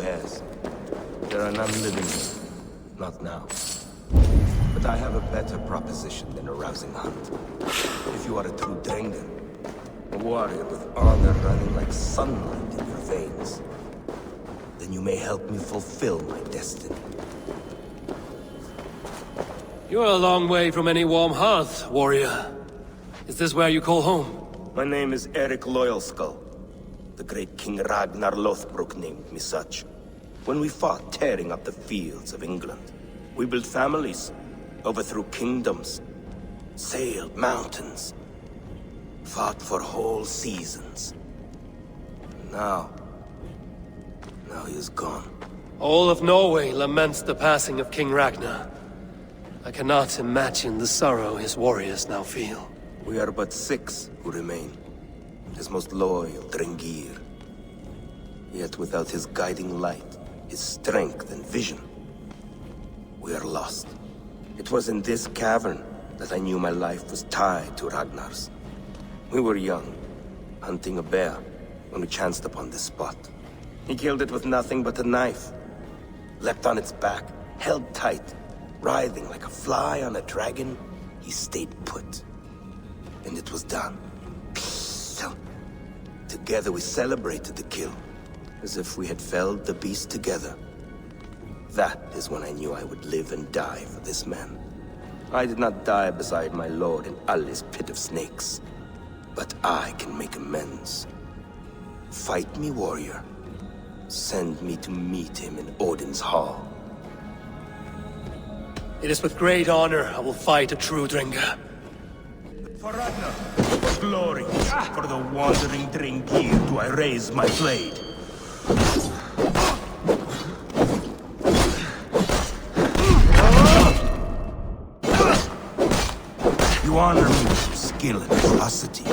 bears. There are none living here. Not now. But I have a better proposition than a rousing hunt. If you are a true Drengen, a warrior with honor running like sunlight in your veins, then you may help me fulfill my destiny. You're a long way from any warm hearth, warrior. Is this where you call home? My name is Eric Loyalskull. The great King Ragnar Lothbrok named me such. When we fought tearing up the fields of England, we built families, overthrew kingdoms, sailed mountains, fought for whole seasons. Now he is gone. All of Norway laments the passing of King Ragnar. I cannot imagine the sorrow his warriors now feel. We are but 6 who remain. His most loyal Drengir. Yet without his guiding light, his strength and vision, we are lost. It was in this cavern that I knew my life was tied to Ragnar's. We were young, hunting a bear, when we chanced upon this spot. He killed it with nothing but a knife. Leapt on its back, held tight, writhing like a fly on a dragon, he stayed put. And it was done. Together we celebrated the kill, as if we had felled the beast together. That is when I knew I would live and die for this man. I did not die beside my lord in Ali's pit of snakes, but I can make amends. Fight me, warrior. Send me to meet him in Odin's hall. It is with great honor I will fight a true Drenga. For Ragnar, for glory, for the wandering Drengir do I raise my blade. You honor me with your skill and ferocity.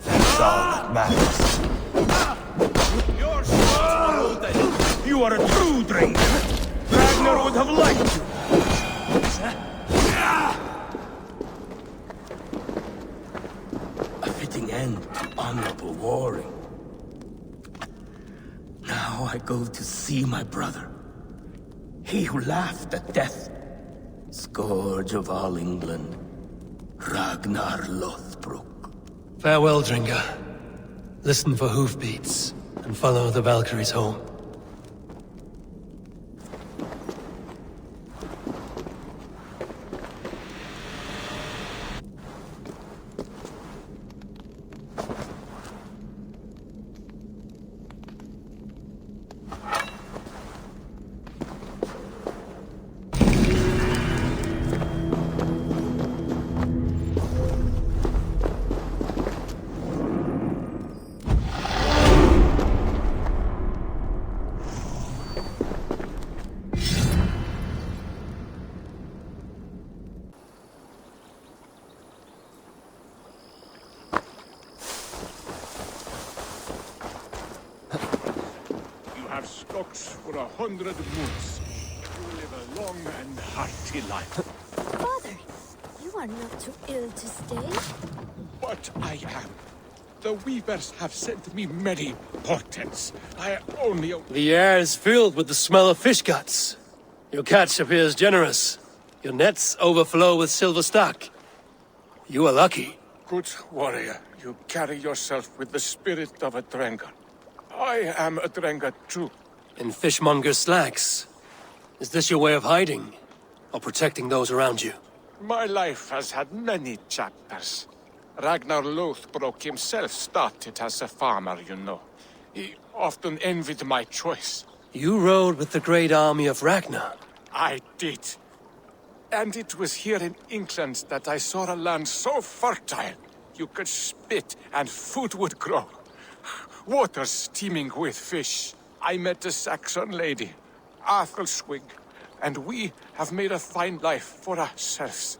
That's all that matters. You're so then. You are a true Drengir. Ragnar would have liked you. A fitting end to honorable warring. Now I go to see my brother. He who laughed at death. Scourge of all England. Ragnar Lothbrok. Farewell, Drenga. Listen for hoofbeats, and follow the Valkyries home. For 100 moons. You live a long and hearty life. Father, you are not too ill to stay. But I am. The weavers have sent me many portents. I only... The air is filled with the smell of fish guts. Your catch appears generous. Your nets overflow with silver stock. You are lucky. Good warrior, you carry yourself with the spirit of a Drengar. I am a Drengar too. In fishmonger's slacks. Is this your way of hiding? Or protecting those around you? My life has had many chapters. Ragnar Lothbrok himself started as a farmer, you know. He often envied my choice. You rode with the great army of Ragnar. I did. And it was here in England that I saw a land so fertile. You could spit and food would grow. Water steaming with fish. I met a Saxon lady, Athelswig, and we have made a fine life for ourselves.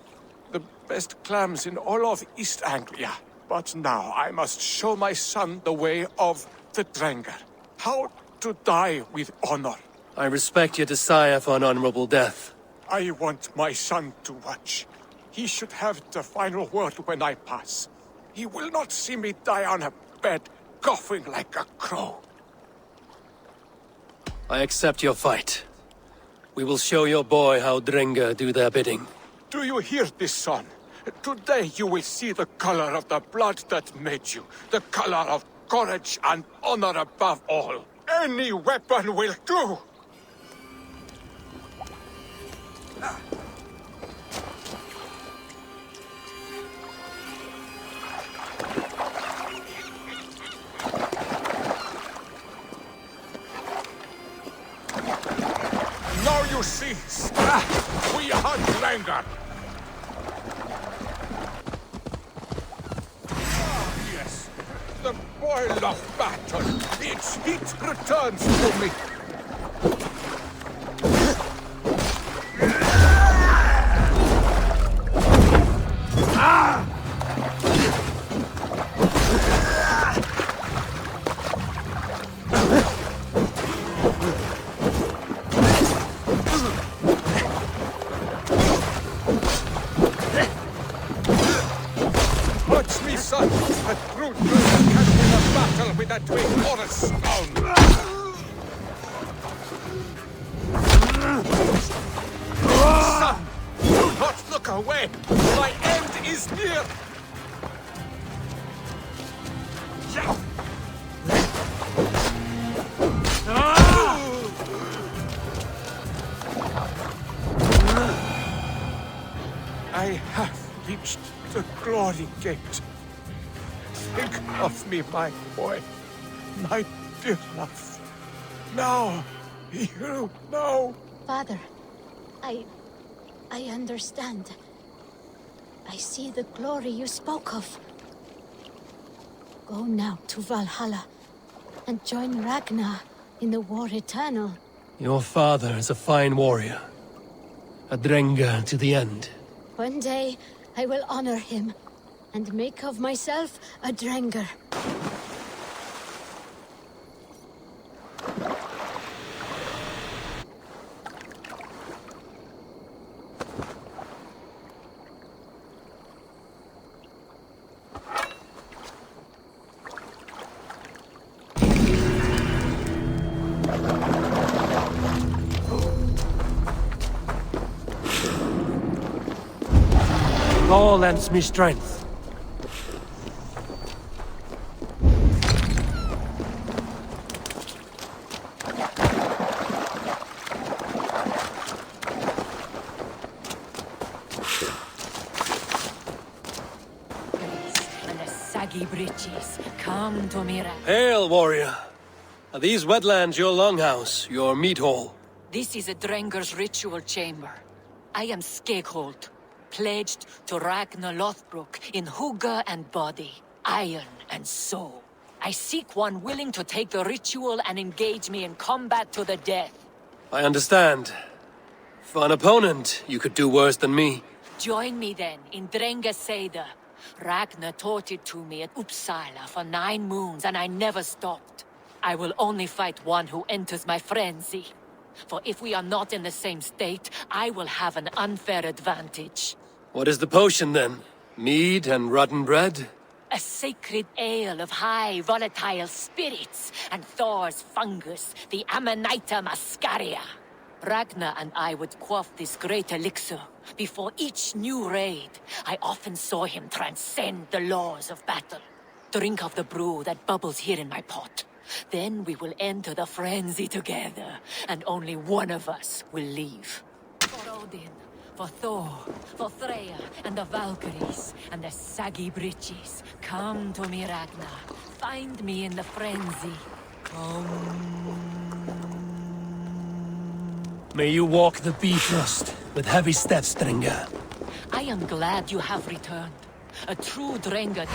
The best clams in all of East Anglia. But now I must show my son the way of the Drengar. How to die with honor. I respect your desire for an honorable death. I want my son to watch. He should have the final word when I pass. He will not see me die on a bed, coughing like a crow. I accept your fight. We will show your boy how Drenga do their bidding. Do you hear this, son? Today you will see the color of the blood that made you. The color of courage and honor above all. Any weapon will do! Now you see, we are Drenga. Yes, the boil of battle. Its heat returns to me. Watch me, son. A true druid can win a battle with a twig or a stone. Son, do not look away. My end is near. I have reached the glory gate. Think of me, my boy. My dear love. Now, you know. Father, I understand. I see the glory you spoke of. Go now to Valhalla and join Ragnar in the war eternal. Your father is a fine warrior. A Drenga to the end. One day, I will honor him and make of myself a Drenger. All lends me strength. And the saggy breeches, come to me. Hail, warrior. Are these wetlands your longhouse, your meat hall? This is a Drenger's ritual chamber. I am Skeggholt, pledged to Ragnar Lothbrok in hugger and body, iron and soul. I seek one willing to take the ritual and engage me in combat to the death. I understand. For an opponent, you could do worse than me. Join me then in Drenga Seder. Ragnar taught it to me at Uppsala for 9 moons and I never stopped. I will only fight one who enters my frenzy. For if we are not in the same state, I will have an unfair advantage. What is the potion then? Mead and rotten bread? A sacred ale of high volatile spirits and Thor's fungus, the Amanita muscaria. Ragnar and I would quaff this great elixir. Before each new raid, I often saw him transcend the laws of battle. Drink of the brew that bubbles here in my pot. Then we will enter the frenzy together, and only one of us will leave. For Odin, for Thor, for Freya, and the Valkyries, and the saggy breeches, come to me, Ragnar. Find me in the frenzy. May you walk the Bifrost with heavy steps, Drenga. I am glad you have returned. A true Drenga.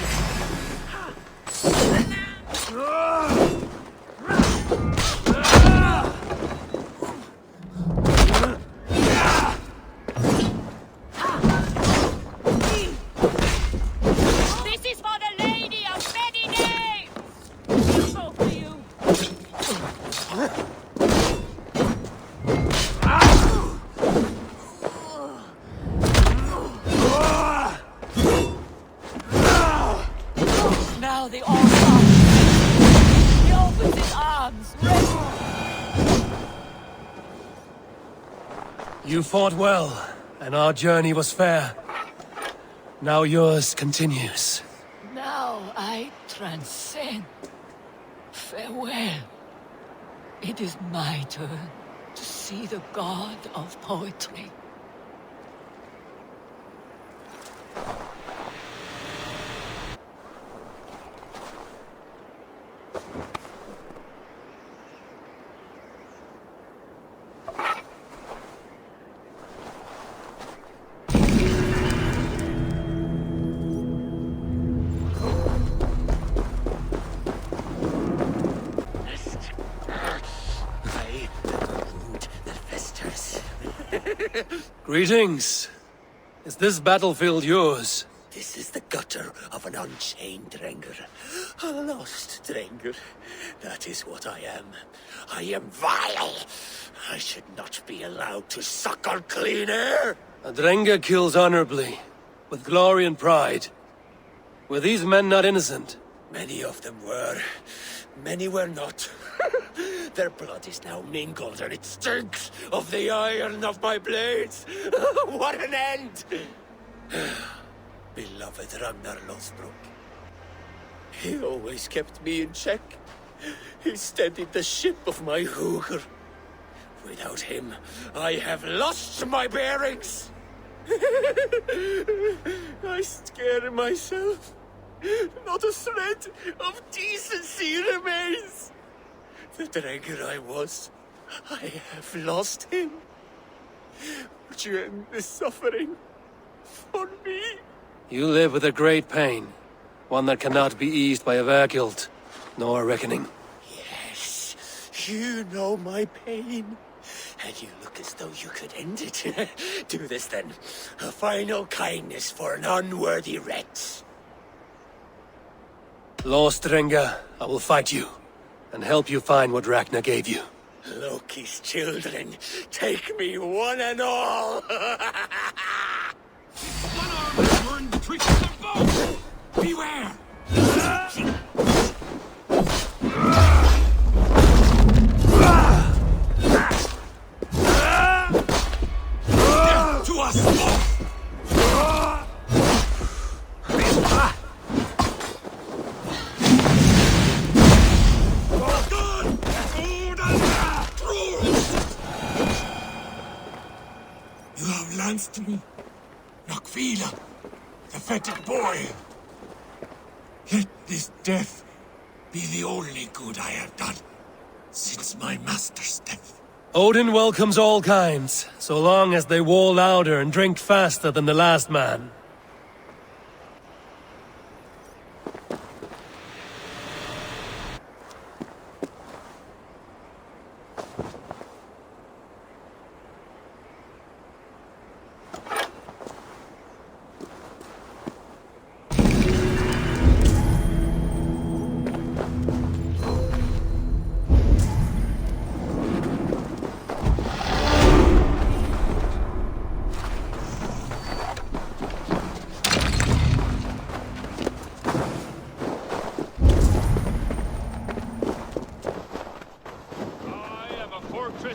This is for the Lady of Many Names! Go for you! Now the all-star! He opens his arms, ready! You fought well, and our journey was fair. Now yours continues. Now I transcend. Farewell. It is my turn to see the god of poetry. Greetings. Is this battlefield yours? This is the gutter of an unchained Drengr. A lost Drengr. That is what I am. I am vile. I should not be allowed to suckle clean air. A Drengr kills honorably, with glory and pride. Were these men not innocent? Many of them were. Many were not. Their blood is now mingled, and it stinks of the iron of my blades. What an end! Beloved RAGNAR LOTHBROK. He always kept me in check. He steadied the ship of my hooker. Without him, I have lost my bearings. I scare myself. Not a thread of decency remains. The Drengr I was, I have lost him. Would you end this suffering for me? You live with a great pain, one that cannot be eased by a Vergild, nor a reckoning. Yes, you know my pain, and you look as though you could end it. Do this then, a final kindness for an unworthy wretch. Lost Drengr, I will fight you, and help you find what Ragnar gave you. Loki's children, take me one and all! One arm has learned the tricks of the bow! Beware! Death to us both! You have lanced me, Nakvila, the fetid boy. Let this death be the only good I have done since my master's death. Odin welcomes all kinds, so long as they war louder and drink faster than the last man.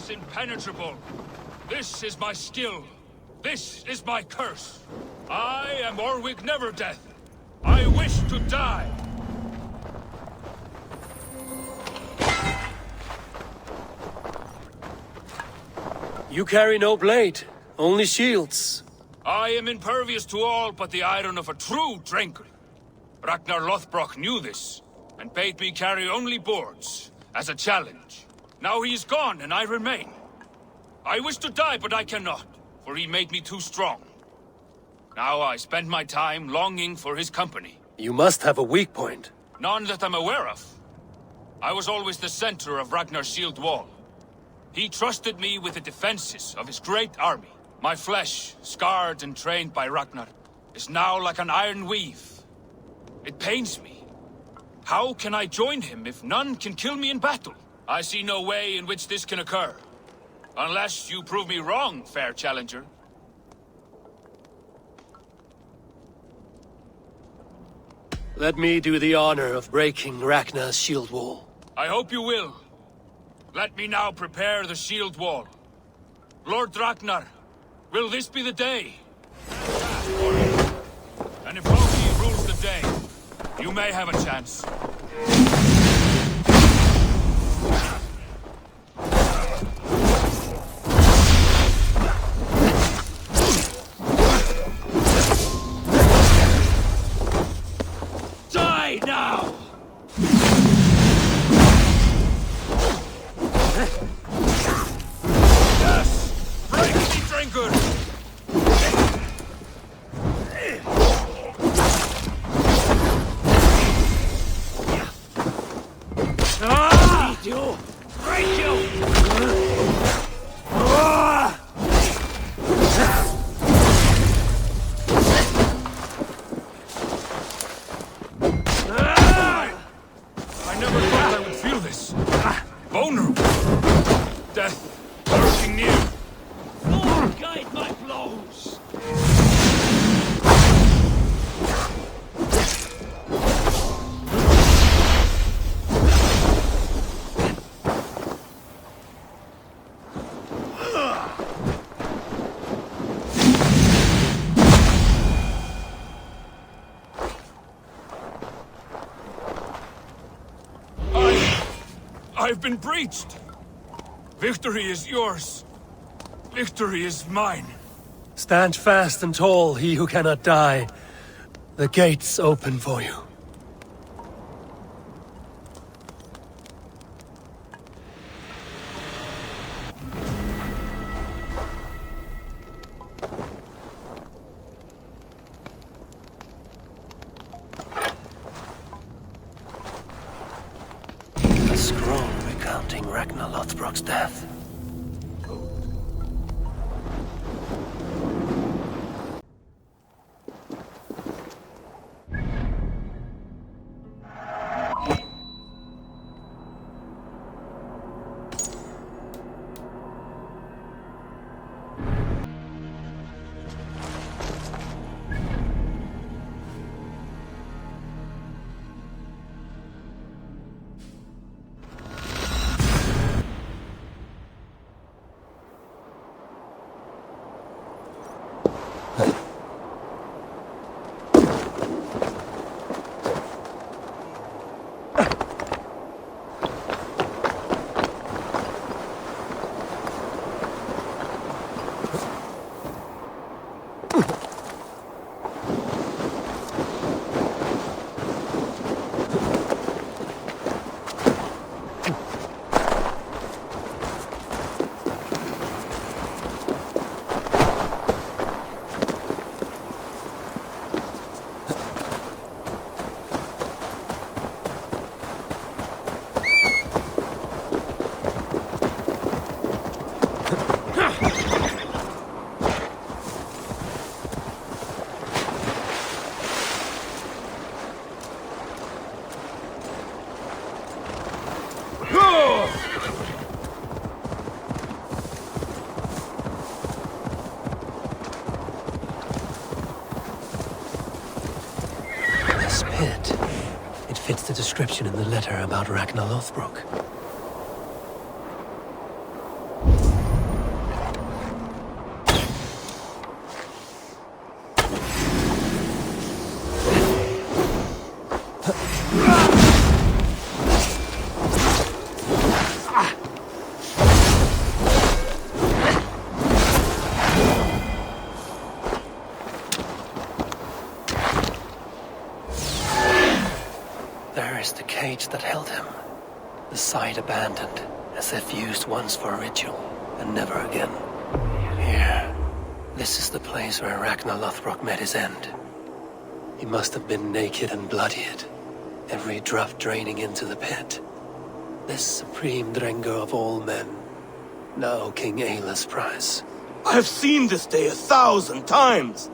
Impenetrable. This is my skill. This is my curse. I am Orwig Neverdeath. I wish to die. You carry no blade, only shields. I am impervious to all but the iron of a true Drengr. Ragnar Lothbrok knew this, and bade me carry only boards, as a challenge. Now he is gone, and I remain. I wish to die, but I cannot, for he made me too strong. Now I spend my time longing for his company. You must have a weak point. None that I'm aware of. I was always the center of Ragnar's shield wall. He trusted me with the defenses of his great army. My flesh, scarred and trained by Ragnar, is now like an iron weave. It pains me. How can I join him if none can kill me in battle? I see no way in which this can occur. Unless you prove me wrong, fair challenger. Let me do the honor of breaking Ragnar's shield wall. I hope you will. Let me now prepare the shield wall. Lord Ragnar, Will this be the day? And if Loki rules the day, you may have a chance. Die now! Yes! Break the drinker! You! Break you! I never thought I would feel this. Vulnerable. Death lurking near. Lord, guide my blows! I've been breached. Victory is yours. Victory is mine. Stand fast and tall, he who cannot die. The gates open for you. A scroll recounting Ragnar Lothbrok's death. This pit. It fits the description in the letter about Ragnar Lothbrok. There is the cage that held him. The site abandoned, as if used once for a ritual, and never again. Here. This is the place where Ragnar Lothbrok met his end. He must have been naked and bloodied, every drop draining into the pit. This supreme Drengr of all men, now King Ayla's prize. I have seen this day 1,000 times.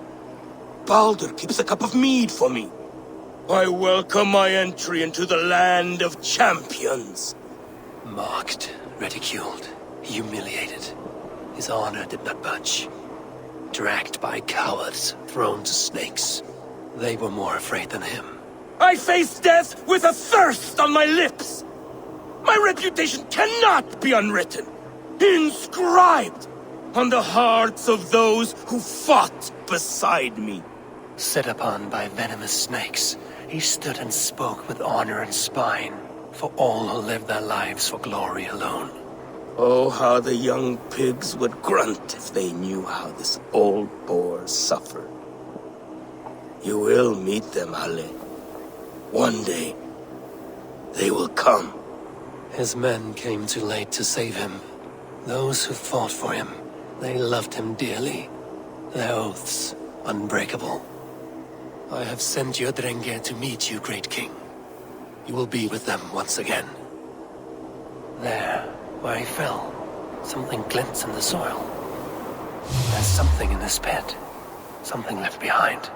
Baldur keeps a cup of mead for me. I welcome my entry into the land of champions. Mocked, ridiculed, humiliated. His honor did not budge. Dragged by cowards, thrown to snakes. They were more afraid than him. I face death with a thirst on my lips. My reputation cannot be unwritten. Inscribed. on the hearts of those who fought beside me. Set upon by venomous snakes, he stood and spoke with honor and spine, for all who lived their lives for glory alone. Oh, how the young pigs would grunt if they knew how this old boar suffered. You will meet them, Ale. One day, they will come. His men came too late to save him. Those who fought for him, they loved him dearly. Their oaths unbreakable. I have sent your Drenge to meet you, great king. You will be with them once again. There, where he fell, something glints in the soil. There's something in this pit. Something left behind.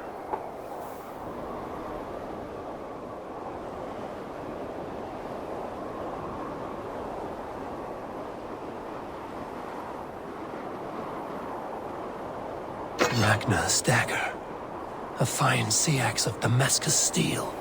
Ragnar's dagger. A fine sea axe of Damascus steel.